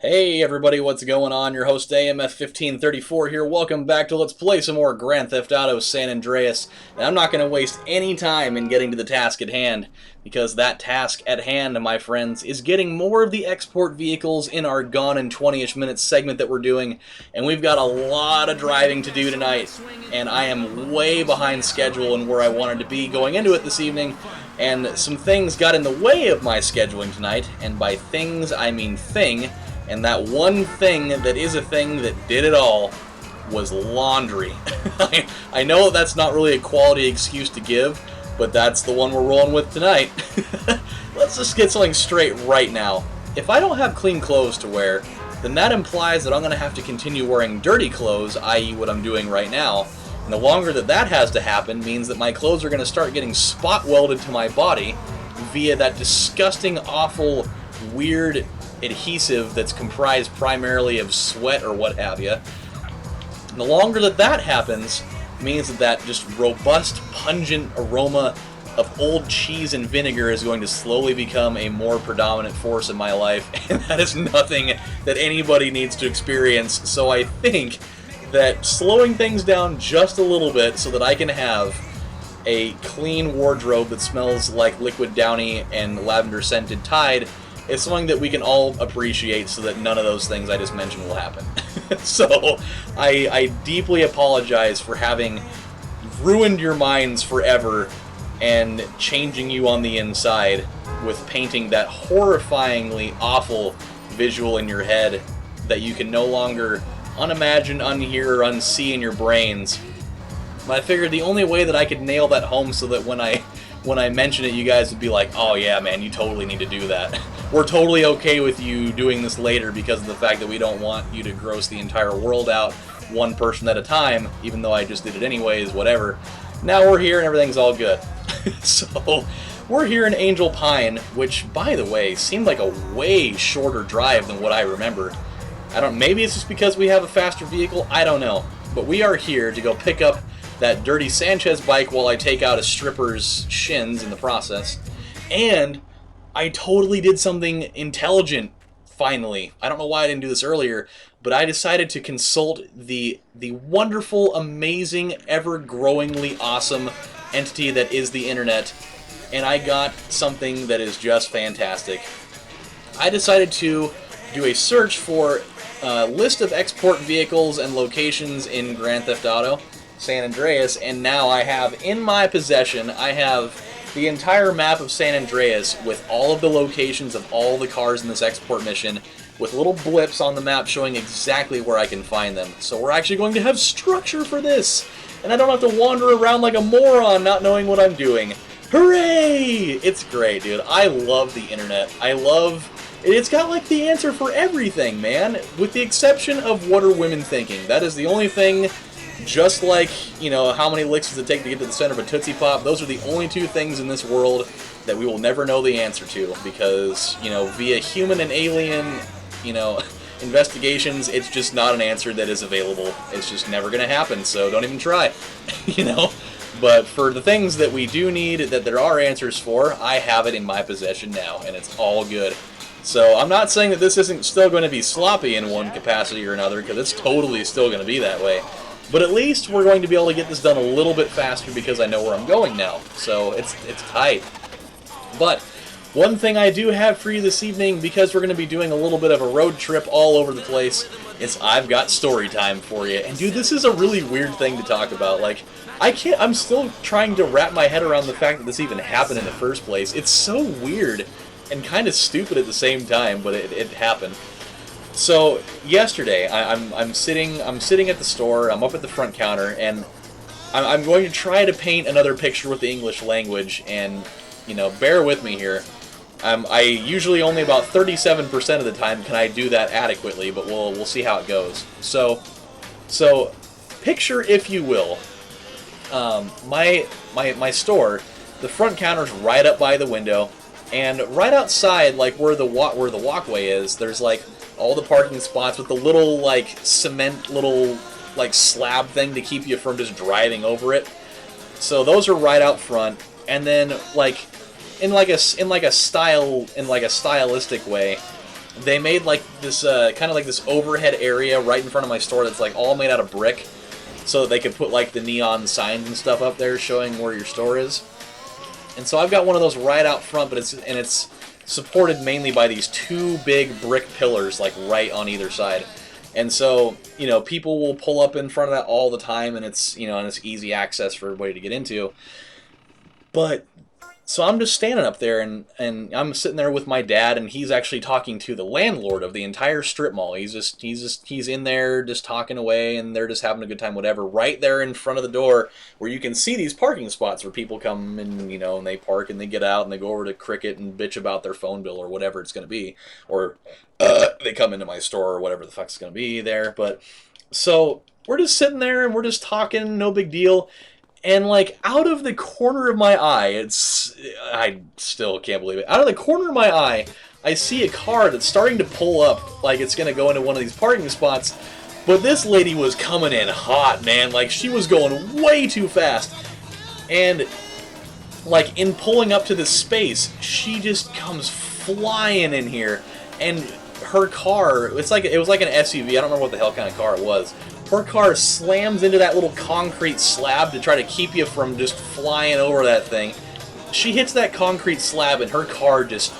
Hey everybody, what's going on? Your host AMF1534 here. Welcome back to Let's Play some more Grand Theft Auto San Andreas. And I'm not going to waste any time in getting to the task at hand, because that task at hand, my friends, is getting more of the export vehicles in our Gone in 20-ish minutes segment that we're doing. And we've got a lot of driving to do tonight, and I am way behind schedule in where I wanted to be going into it this evening. And some things got in the way of my scheduling tonight, and by things I mean thing. And that one thing that is a thing that did it all was laundry. I know that's not really a quality excuse to give, but that's the one we're rolling with tonight. Let's just get something straight right now. If I don't have clean clothes to wear, then that implies that I'm going to have to continue wearing dirty clothes, i.e. what I'm doing right now. And the longer that has to happen means that my clothes are going to start getting spot welded to my body via that disgusting, awful, weird adhesive that's comprised primarily of sweat or what have you. And the longer that happens means that just robust, pungent aroma of old cheese and vinegar is going to slowly become a more predominant force in my life, and that is nothing that anybody needs to experience. So I think that slowing things down just a little bit so that I can have a clean wardrobe that smells like liquid Downy and lavender scented Tide is something that we can all appreciate, so that none of those things I just mentioned will happen. So I deeply apologize for having ruined your minds forever and changing you on the inside with painting that horrifyingly awful visual in your head that you can no longer unimagine, unhear, or unsee in your brains. But I figured the only way that I could nail that home so that when I mention it, you guys would be like, oh yeah, man, you totally need to do that. We're totally okay with you doing this later because of the fact that we don't want you to gross the entire world out one person at a time, even though I just did it anyways, whatever. Now we're here and everything's all good. So, we're here in Angel Pine, which, by the way, seemed like a way shorter drive than what I remember. Maybe it's just because we have a faster vehicle, I don't know. But we are here to go pick up that dirty Sanchez bike while I take out a stripper's shins in the process. And I totally did something intelligent, finally. I don't know why I didn't do this earlier, but I decided to consult the wonderful, amazing, ever-growingly awesome entity that is the internet, and I got something that is just fantastic. I decided to do a search for a list of export vehicles and locations in Grand Theft Auto San Andreas, and now I have in my possession, I have the entire map of San Andreas with all of the locations of all the cars in this export mission, with little blips on the map showing exactly where I can find them. So we're actually going to have structure for this, and I don't have to wander around like a moron not knowing what I'm doing. Hooray! It's great, dude. I love the internet. It's got like the answer for everything, man, with the exception of what are women thinking. That is the only thing. Just like, you know, how many licks does it take to get to the center of a Tootsie Pop, those are the only two things in this world that we will never know the answer to, because, you know, via human and alien, you know, investigations, it's just not an answer that is available. It's just never going to happen, so don't even try, you know? But for the things that we do need, that there are answers for, I have it in my possession now, and it's all good. So I'm not saying that this isn't still going to be sloppy in one capacity or another, because it's totally still going to be that way. But at least we're going to be able to get this done a little bit faster because I know where I'm going now. So it's tight. But one thing I do have for you this evening, because we're going to be doing a little bit of a road trip all over the place, is I've got story time for you. And dude, this is a really weird thing to talk about. Like, I'm still trying to wrap my head around the fact that this even happened in the first place. It's so weird and kind of stupid at the same time, but it happened. So yesterday, I'm sitting at the store. I'm up at the front counter, and I'm going to try to paint another picture with the English language. And you know, bear with me here. I usually only about 37% of the time can I do that adequately, but we'll see how it goes. So picture, if you will, my store. The front counter's right up by the window, and right outside, like where the walkway is, there's like all the parking spots with the little, like, cement little, like, slab thing to keep you from just driving over it. So those are right out front, and then, like, in like a stylistic way, they made like this kind of like this overhead area right in front of my store that's like all made out of brick, so that they could put like the neon signs and stuff up there showing where your store is. And so I've got one of those right out front, but it's supported mainly by these two big brick pillars like right on either side. And so, people will pull up in front of that all the time, and it's easy access for everybody to get into. But so I'm just standing up there, and I'm sitting there with my dad, and he's actually talking to the landlord of the entire strip mall. He's in there just talking away, and they're just having a good time, whatever. Right there in front of the door, where you can see these parking spots where people come and and they park and they get out and they go over to Cricket and bitch about their phone bill or whatever it's going to be, or they come into my store or whatever the fuck's going to be there. But so we're just sitting there and we're just talking, no big deal. And, like, out of the corner of my eye, I still can't believe it. Out of the corner of my eye, I see a car that's starting to pull up, like it's going to go into one of these parking spots. But this lady was coming in hot, man. Like, she was going way too fast. And, like, in pulling up to this space, she just comes flying in here. And her car, it was like an SUV. I don't remember what the hell kind of car it was. Her car slams into that little concrete slab to try to keep you from just flying over that thing. She hits that concrete slab and her car just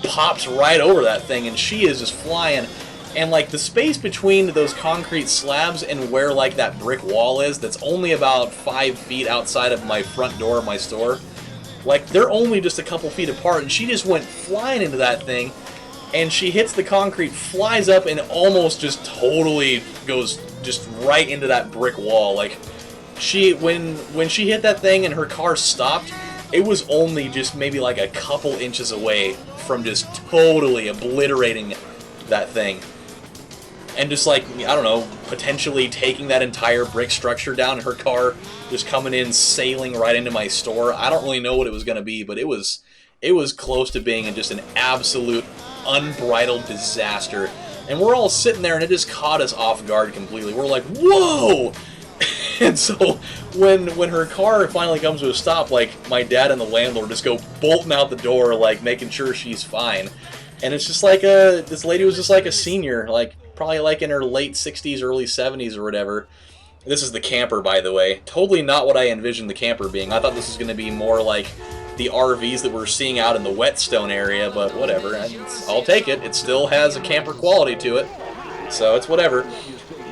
pops right over that thing, and she is just flying. And like the space between those concrete slabs and where like that brick wall is, that's only about 5 feet outside of my front door of my store, like they're only just a couple feet apart, and she just went flying into that thing. And she hits the concrete, flies up, and almost just totally goes just right into that brick wall. Like, when she hit that thing and her car stopped, it was only just maybe like a couple inches away from just totally obliterating that thing. And just like, I don't know, potentially taking that entire brick structure down, and her car just coming in, sailing right into my store. I don't really know what it was going to be, but it was close to being just an absolute unbridled disaster. And we're all sitting there, and it just caught us off guard completely. We're like, whoa! And so when her car finally comes to a stop, like, my dad and the landlord just go bolting out the door, like, making sure she's fine. And it's just like this lady was just like a senior, like, probably like in her late 60s, early 70s or whatever. This is the camper, by the way. Totally not what I envisioned the camper being. I thought this was going to be more like the RVs that we're seeing out in the Whetstone area, but whatever. I'll take it. It still has a camper quality to it, so it's whatever.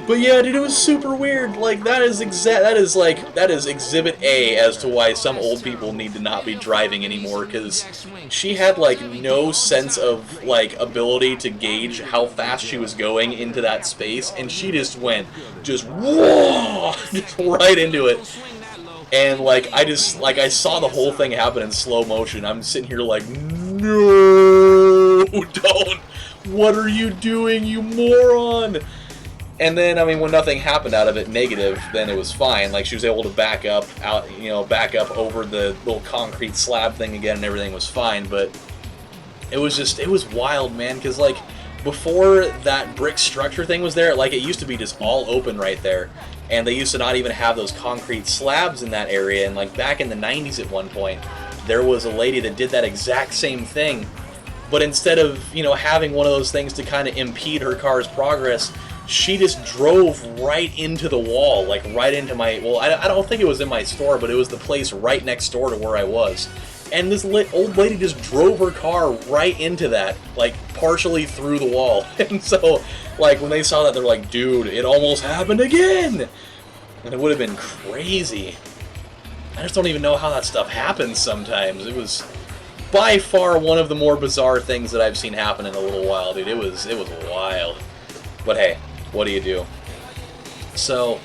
But yeah, dude, it was super weird. Like, that is exhibit A as to why some old people need to not be driving anymore, because she had, like, no sense of, like, ability to gauge how fast she was going into that space, and she just went, whoa, just right into it. And, like, I saw the whole thing happen in slow motion. I'm sitting here like, no, don't. What are you doing, you moron? And then, I mean, when nothing happened out of it negative, then it was fine. Like, she was able to back up over the little concrete slab thing again, and everything was fine. But it was wild, man, because, like, before that brick structure thing was there, like, it used to be just all open right there. And they used to not even have those concrete slabs in that area. And, like, back in the 90s at one point, there was a lady that did that exact same thing. But instead of, having one of those things to kind of impede her car's progress, she just drove right into the wall, like right into my, well, I don't think it was in my store, but it was the place right next door to where I was. And this old lady just drove her car right into that, like partially through the wall. And so, like, when they saw that, they're like, dude, it almost happened again! And it would have been crazy. I just don't even know how that stuff happens sometimes. It was by far one of the more bizarre things that I've seen happen in a little while, dude. It was wild. But hey, what do you do? So,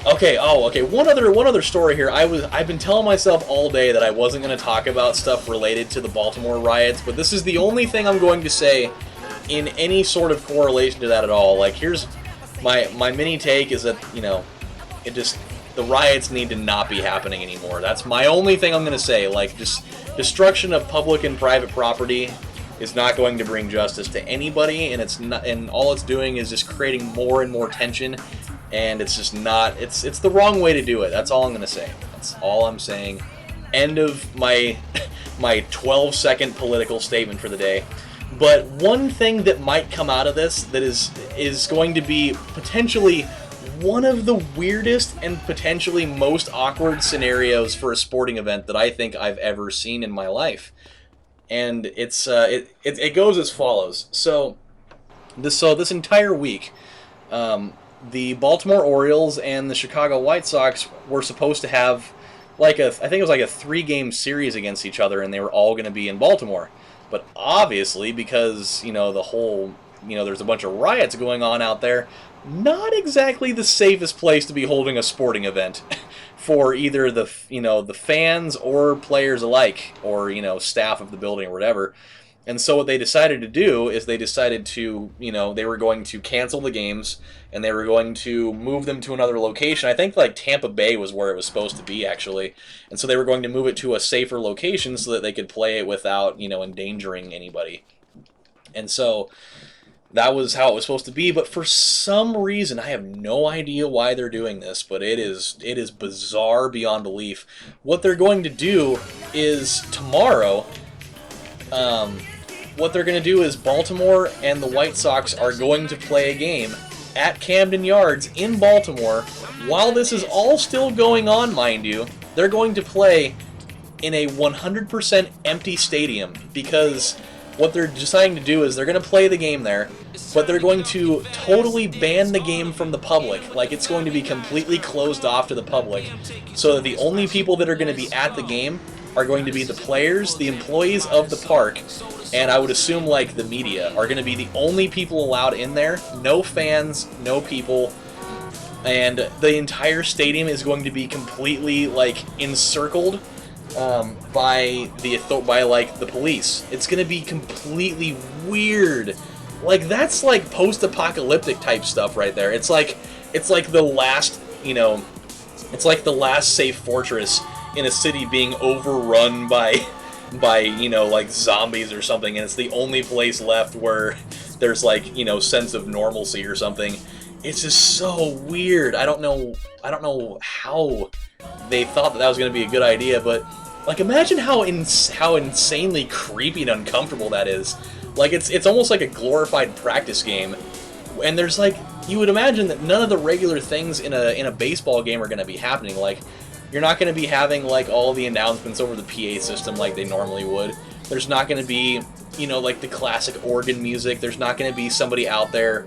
okay. One other story here. I've been telling myself all day that I wasn't going to talk about stuff related to the Baltimore riots, but this is the only thing I'm going to say in any sort of correlation to that at all. Like, here's my mini take is that, the riots need to not be happening anymore. That's my only thing I'm going to say. Like, just destruction of public and private property is not going to bring justice to anybody, and it's not, and all it's doing is just creating more and more tension, and it's just not, it's the wrong way to do it. That's all I'm going to say. That's all I'm saying. End of my 12-second political statement for the day. But one thing that might come out of this that is going to be potentially one of the weirdest and potentially most awkward scenarios for a sporting event that I think I've ever seen in my life. And it goes as follows. So this entire week, the Baltimore Orioles and the Chicago White Sox were supposed to have I think it was like a 3-game series against each other, and they were all going to be in Baltimore. But obviously, because there's a bunch of riots going on out there, not exactly the safest place to be holding a sporting event for either the fans or players alike, or staff of the building or whatever. And so what they decided to do is they were going to cancel the games, and they were going to move them to another location. I think Tampa Bay was where it was supposed to be, actually. And so they were going to move it to a safer location so that they could play it without, endangering anybody. And so that was how it was supposed to be. But for some reason, I have no idea why they're doing this, but it is bizarre beyond belief. What they're going to do is tomorrow... what they're going to do is Baltimore and the White Sox are going to play a game at Camden Yards in Baltimore. While this is all still going on, mind you, they're going to play in a 100% empty stadium, because what they're deciding to do is they're going to play the game there, but they're going to totally ban the game from the public. Like, it's going to be completely closed off to the public, so that the only people that are going to be at the game are going to be the players, the employees of the park, and I would assume the media are going to be the only people allowed in there. No fans, no people, and the entire stadium is going to be completely encircled by the police. It's going to be completely weird. That's post-apocalyptic type stuff right there. It's like the last, it's like the last safe fortress in a city being overrun by zombies or something, and it's the only place left where there's sense of normalcy or something. It's just so weird. I don't know how they thought that was going to be a good idea, but imagine how insanely creepy and uncomfortable that is. It's almost like a glorified practice game, and there's you would imagine that none of the regular things in a baseball game are going to be happening. You're not going to be having all the announcements over the PA system like they normally would. There's not going to be, the classic organ music. There's not going to be somebody out there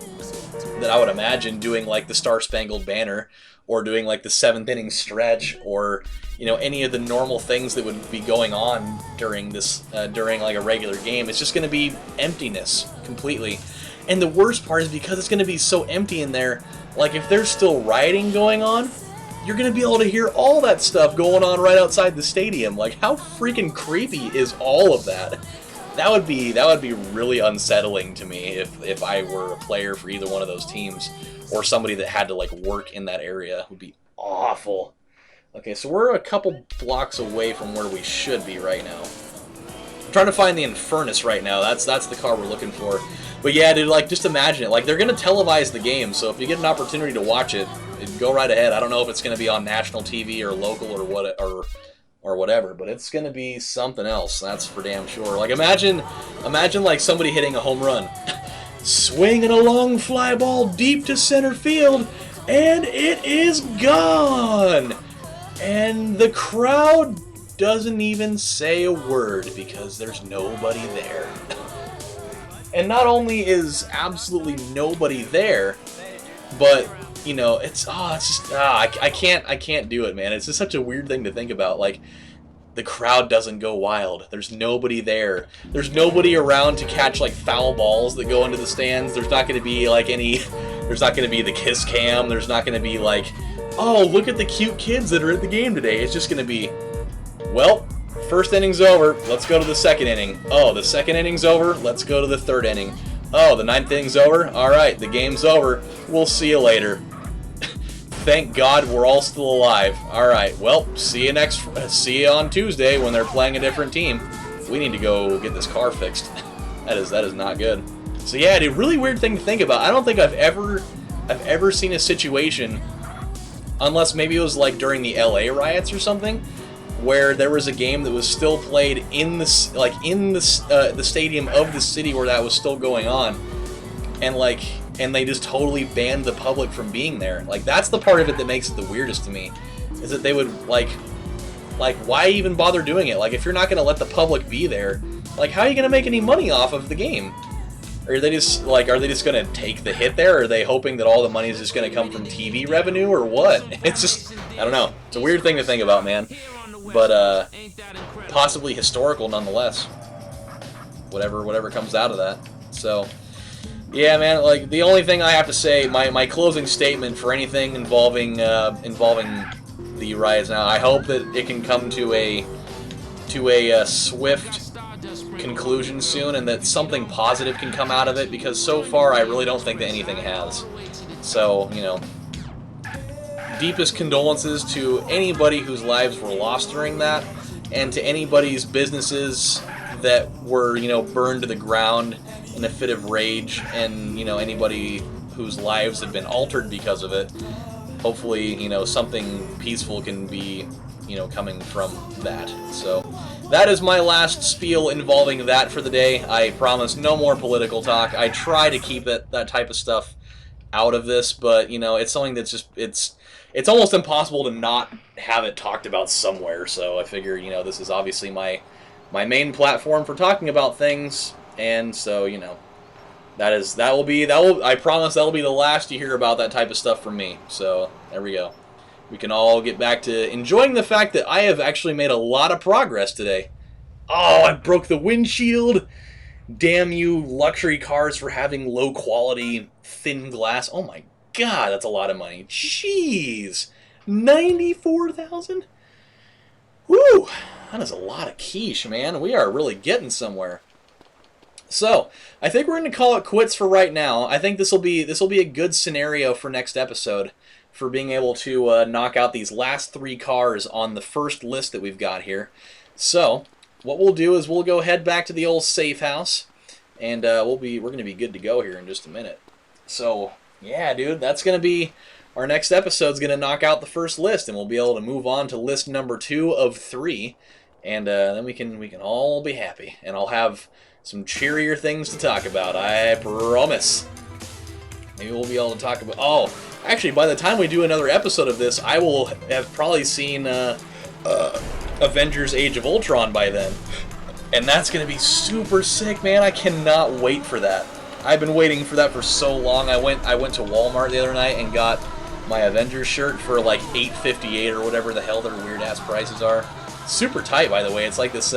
that I would imagine doing the Star Spangled Banner, or doing the 7th inning stretch, or any of the normal things that would be going on during this during a regular game. It's just going to be emptiness completely. And the worst part is, because it's going to be so empty in there, if there's still rioting going on, you're going to be able to hear all that stuff going on right outside the stadium. How freaking creepy is all of that? That would be really unsettling to me if I were a player for either one of those teams, or somebody that had to work in that area. It would be awful. Okay, so we're a couple blocks away from where we should be right now. I'm trying to find the Infernus right now. That's the car we're looking for. But yeah, dude, just imagine it. They're going to televise the game, so if you get an opportunity to watch it, go right ahead. I don't know if it's going to be on national TV or local or whatever, but it's going to be something else. That's for damn sure. Imagine somebody hitting a home run, swinging a long fly ball deep to center field, and it is gone. And the crowd doesn't even say a word because there's nobody there. And not only is absolutely nobody there, but I can't do it, man. It's just such a weird thing to think about. The crowd doesn't go wild. There's nobody there. There's nobody around to catch foul balls that go into the stands. There's not going to be there's not going to be the kiss cam. There's not going to be oh, look at the cute kids that are at the game today. It's just going to be, well, first inning's over, let's go to the second inning. Oh, the second inning's over, let's go to the third inning. Oh, the ninth inning's over? Alright, the game's over. We'll see you later. Thank God we're all still alive. Alright, well, see you on Tuesday when they're playing a different team. We need to go get this car fixed. That is not good. So yeah, dude, really weird thing to think about. I don't think I've ever seen a situation, unless maybe it was during the LA riots or something, where there was a game that was still played in the stadium of the city where that was still going on, and they just totally banned the public from being there. Like, that's the part of it that makes it the weirdest to me, is that they would like why even bother doing it? Like, if you're not going to let the public be there, like, how are you going to make any money off of the game? Or are they just going to take the hit there? Or are they hoping that all the money is just going to come from TV revenue, or what? It's just, I don't know. It's a weird thing to think about, man. But possibly historical nonetheless. Whatever comes out of that. So, yeah, man. Like, the only thing I have to say, my closing statement for anything involving the riots now, I hope that it can come to a swift conclusion soon, and that something positive can come out of it, because so far I really don't think that anything has. So, you know, deepest condolences to anybody whose lives were lost during that, and to anybody's businesses that were, you know, burned to the ground in a fit of rage, and, you know, anybody whose lives have been altered because of it. Hopefully, you know, something peaceful can be, you know, coming from that. So that is my last spiel involving that for the day. I promise no more political talk. I try to keep that type of stuff out of this, but, you know, it's something that's just, it's almost impossible to not have it talked about somewhere. So I figure, you know, this is obviously my main platform for talking about things, and so, you know, I promise that'll be the last you hear about that type of stuff from me. So there we go. We can all get back to enjoying the fact that I have actually made a lot of progress today. Oh, I broke the windshield. Damn you, luxury cars, for having low quality, thin glass. Oh my god, that's a lot of money. Jeez. 94,000? Woo! That is a lot of quiche, man. We are really getting somewhere. So, I think we're going to call it quits for right now. I think this will be a good scenario for next episode, for being able to knock out these last 3 cars on the first list that we've got here. So, what we'll do is we'll go head back to the old safe house, and we're going to be good to go here in just a minute. So, yeah, dude, that's going to be our next episode's going to knock out the first list, and we'll be able to move on to list number 2 of 3, and then we can all be happy, and I'll have some cheerier things to talk about, I promise. Maybe we'll be able to talk about... Oh, actually, by the time we do another episode of this, I will have probably seen Avengers Age of Ultron by then. And that's going to be super sick, man. I cannot wait for that. I've been waiting for that for so long. I went to Walmart the other night and got my Avengers shirt for like $8.58 or whatever the hell their weird-ass prices are. Super tight, by the way. It's like this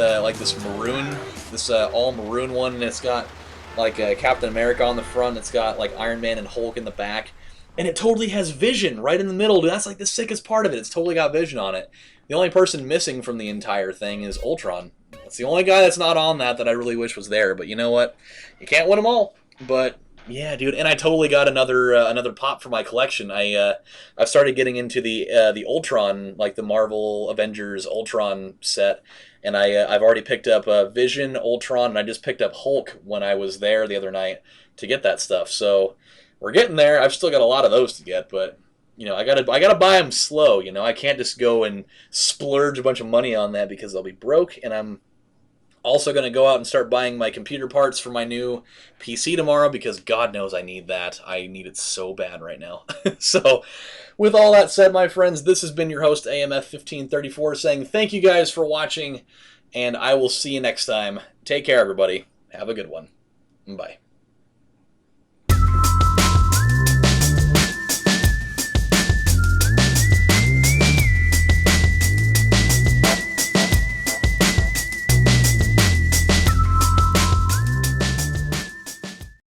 maroon... This all maroon one, and it's got like Captain America on the front. It's got like Iron Man and Hulk in the back, and it totally has Vision right in the middle. Dude, that's like the sickest part of it. It's totally got Vision on it. The only person missing from the entire thing is Ultron. That's the only guy that's not on that I really wish was there. But you know what? You can't win them all. But yeah, dude, and I totally got another pop for my collection. I've started getting into the Ultron, like the Marvel Avengers Ultron set. And I've already picked up Vision, Ultron, and I just picked up Hulk when I was there the other night to get that stuff. So we're getting there. I've still got a lot of those to get, but you know, I gotta buy them slow. You know, I can't just go and splurge a bunch of money on that, because I'll be broke. And I'm also gonna go out and start buying my computer parts for my new PC tomorrow, because God knows I need that. I need it so bad right now. So, with all that said, my friends, this has been your host, AMF1534, saying thank you guys for watching, and I will see you next time. Take care, everybody. Have a good one. Bye.